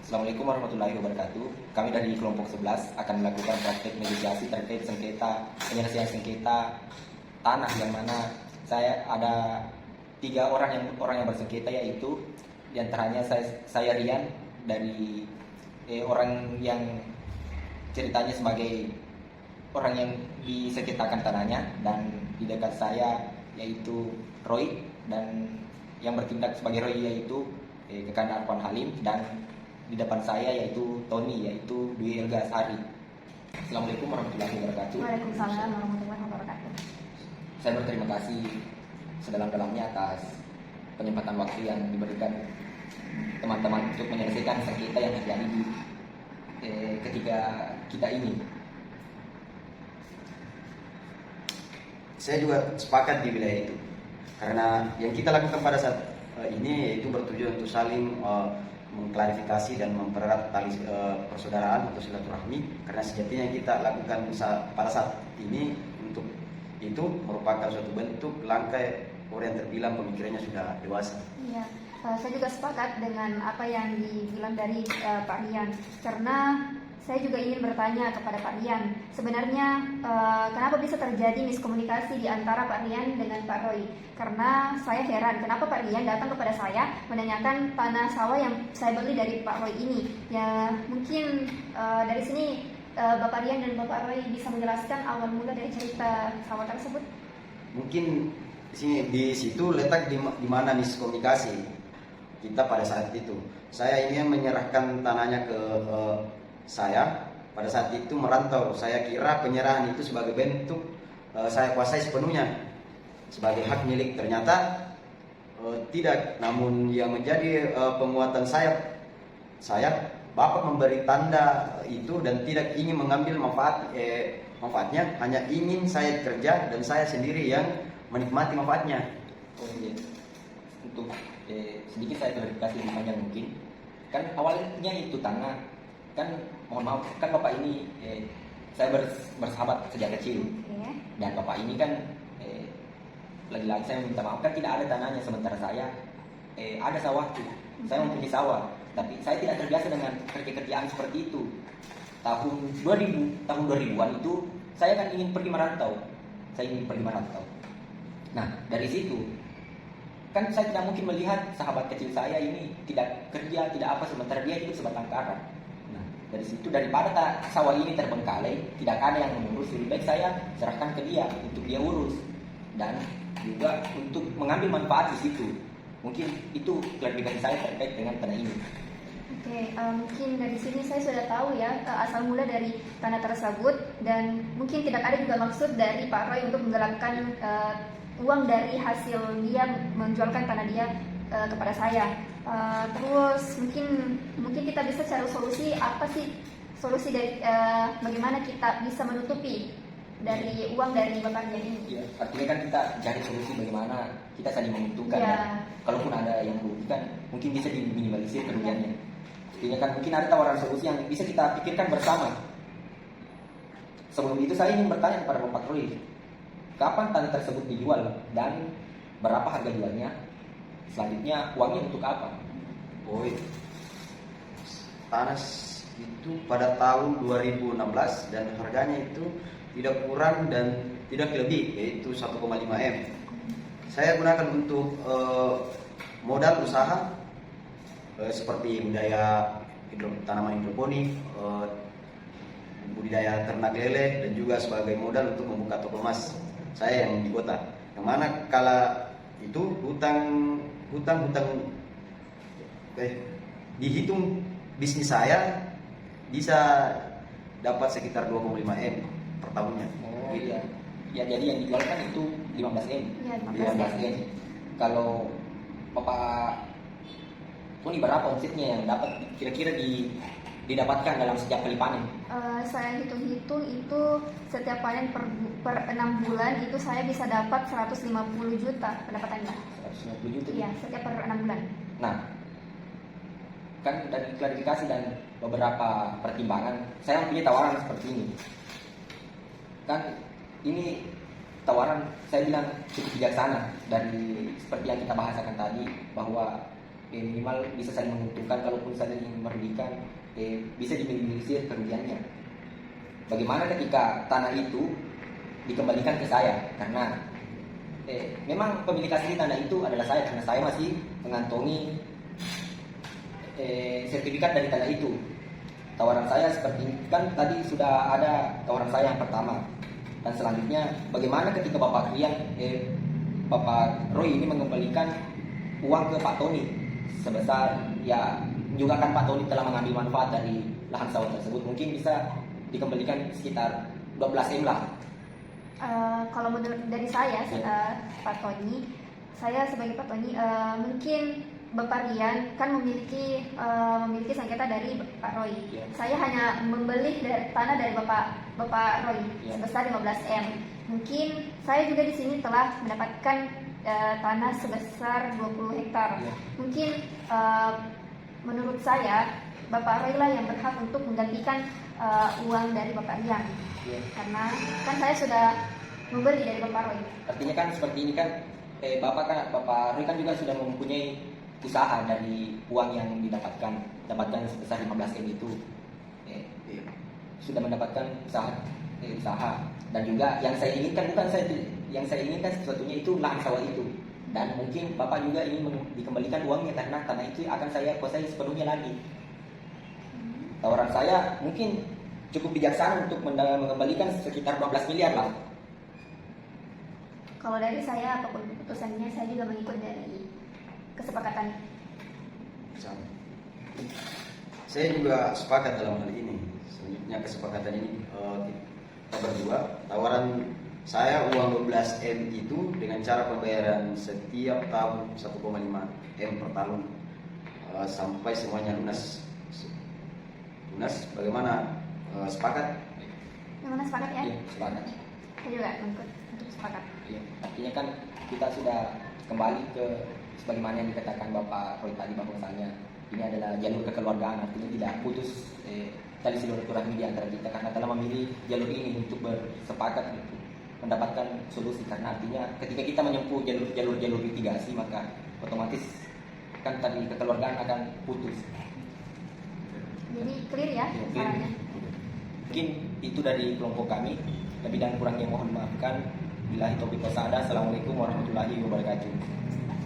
Assalamualaikum warahmatullahi wabarakatuh. Kami dari kelompok 11 akan melakukan praktek negosiasi terkait penyelesaian sengketa tanah, yang mana saya ada 3 orang yang bersengketa, yaitu diantaranya saya Rian dari orang yang ceritanya sebagai orang yang disengketakan tanahnya, dan di dekat saya yaitu Roy, dan yang bertindak sebagai Roy yaitu Kekanda Arfan Halim, dan di depan saya yaitu Tony, yaitu Dwi Elga Asari. Assalamualaikum warahmatullahi wabarakatuh. Waalaikumsalam warahmatullahi wabarakatuh. Saya berterima kasih sedalam-dalamnya atas penyempatan waktu yang diberikan teman-teman untuk menyelesaikan sengketa yang terjadi di ketika kita ini. Saya juga sepakat di wilayah itu, karena yang kita lakukan pada saat ini yaitu bertujuan untuk saling mengklarifikasi dan mempererat tali persaudaraan atau silaturahmi, karena sejatinya yang kita lakukan pada saat ini untuk itu merupakan suatu bentuk langkah orang yang terbilang pemikirannya sudah dewasa. Iya, saya juga sepakat dengan apa yang dibilang dari Pak Rian, karena saya juga ingin bertanya kepada Pak Rian, sebenarnya kenapa bisa terjadi miskomunikasi di antara Pak Rian dengan Pak Roy? Karena saya heran, kenapa Pak Rian datang kepada saya menanyakan tanah sawah yang saya beli dari Pak Roy ini. Ya, mungkin dari sini Bapak Rian dan Bapak Roy bisa menjelaskan awal mula dari cerita sawah tersebut. Mungkin di situ letak di mana miskomunikasi kita pada saat itu. Saya ingin menyerahkan tanahnya ke saya pada saat itu merantau. Saya kira penyerahan itu sebagai bentuk saya kuasai sepenuhnya sebagai hak milik. Ternyata tidak. Namun yang menjadi penguatan saya Bapak memberi tanda itu dan tidak ingin mengambil manfaatnya, hanya ingin saya kerja dan saya sendiri yang menikmati manfaatnya. Oh iya. Untuk sedikit saya klarifikasi lebih panjang mungkin. Kan awalnya itu tanah, kan mohon maaf, kan Bapak ini saya bersahabat sejak kecil. Okay. Dan Bapak ini kan lagi-lagi saya minta maaf, kan tidak ada tanahnya, sementara saya ada sawah tuh. Saya mempunyai sawah, tapi saya tidak terbiasa dengan kerja-kerjaan seperti itu. Tahun 2000-an itu saya kan ingin pergi merantau. Nah, dari situ kan saya tidak mungkin melihat sahabat kecil saya ini tidak kerja, tidak apa, sementara dia hidup sebatang kara. Nah, dari situ daripada sawah ini terbengkalai, tidak ada yang mengurus, lebih baik saya serahkan ke dia untuk dia urus, dan juga untuk mengambil manfaat di situ. Mungkin itu klarifikasi saya terkait dengan tanah ini. Oke, mungkin dari sini saya sudah tahu ya asal mula dari tanah tersebut, dan mungkin tidak ada juga maksud dari Pak Roy untuk menggelapkan uang dari hasil dia menjualkan tanah dia kepada saya. Terus mungkin kita bisa cari solusi, apa sih solusi dari bagaimana kita bisa menutupi dari uang dari bapaknya ini? Ya, artinya kan kita cari solusi bagaimana kita saling menguntungkan. Ya. Dan kalaupun ada yang merugikan, mungkin bisa diminimalisir kerugiannya. Artinya kan mungkin ada tawaran solusi yang bisa kita pikirkan bersama. Sebelum itu saya ingin bertanya kepada Bapak Roy, kapan tanah tersebut dijual dan berapa harga jualnya? Selanjutnya uangnya untuk apa? Oh, tanah itu pada tahun 2016 dan harganya itu tidak kurang dan tidak lebih, yaitu 1,5 M. Saya gunakan untuk modal usaha seperti budidaya tanaman hidroponik, budidaya ternak lele, dan juga sebagai modal untuk membuka toko emas saya yang di kota. Yang mana kala itu hutang dihitung bisnis saya bisa dapat sekitar 2,5 M per tahunnya. Oh iya. Ya, jadi yang dijualkan itu 15 M. Ya, 15 M. Kalau Bapak Tony, berapa omsetnya yang dapat kira-kira didapatkan dalam setiap kali panen? Saya hitung-hitung itu setiap panen per 6 bulan itu saya bisa dapat 150 juta pendapatannya. 150 juta? Iya, setiap per 6 bulan. Nah, kan dari klarifikasi dan beberapa pertimbangan, saya mempunyai tawaran seperti ini. Kan ini tawaran saya bilang cukup bijaksana, dari seperti yang kita bahasakan tadi, bahwa minimal bisa saling menguntungkan, kalaupun saling merugikan bisa diminimalisir kerugiannya. Bagaimana ketika tanah itu dikembalikan ke saya, karena memang pemilik asli tanah itu adalah saya, karena saya masih mengantongi sertifikat dari tanah itu. Tawaran saya seperti kan tadi sudah ada tawaran saya yang pertama, dan selanjutnya bagaimana ketika Bapak Roy ini mengembalikan uang ke Pak Tony sebesar, ya juga kan Pak Tony telah mengambil manfaat dari lahan sawah tersebut, mungkin bisa dikembalikan sekitar 12 M lah. Kalau menurut dari saya, Pak Tony, saya sebagai Pak Tony, mungkin Bapak Rian kan memiliki sengketa dari Pak Roy. Ya. Saya hanya membeli tanah dari Bapak Roy Ya. sebesar 15 M. Mungkin saya juga di sini telah mendapatkan tanah sebesar 20 hektar. Ya. Mungkin menurut saya Bapak Roy lah yang berhak untuk menggantikan uang dari Bapak Rian. Ya. Karena kan saya sudah membeli dari Bapak Roy. Artinya kan seperti ini kan, Bapak Roy kan juga sudah mempunyai usaha dari uang yang dapatkan sebesar 15 M itu. Sudah mendapatkan usaha dan juga yang saya inginkan sesuatunya itu lahan sawah itu, dan mungkin Bapak juga ingin dikembalikan uangnya karena tanah itu akan saya kuasai sepenuhnya lagi. Tawaran saya mungkin cukup bijaksana untuk mengembalikan sekitar 12 miliar lah. Kalau dari saya, apapun keputusannya, saya juga mengikut dari kesepakatan. Sama. Saya juga sepakat dalam hal ini. Selanjutnya kesepakatan ini kita berdua, tawaran saya uang 12 M itu dengan cara pembayaran setiap tahun 1,5 M per tahun sampai semuanya lunas. Bagaimana, sepakat? Yang mana sepakat ya? Iya, sepakat. Saya juga mengikut untuk sepakat. Iya. Artinya kan kita sudah kembali ke sebagaimana yang dikatakan Bapak Roy tadi, bahwasanya ini adalah jalur kekeluargaan, artinya tidak putus tali silaturahmi di antara kita karena telah memilih jalur ini untuk bersepakat untuk mendapatkan solusi. Karena artinya ketika kita menempuh jalur litigasi, maka otomatis kan tadi kekeluargaan akan putus. Jadi clear ya Iya, clear. caranya. Mungkin itu dari kelompok kami. Lebih dan kurangnya mohon maafkan. Billahi taufiq wal hidayah. Assalamualaikum warahmatullahi wabarakatuh.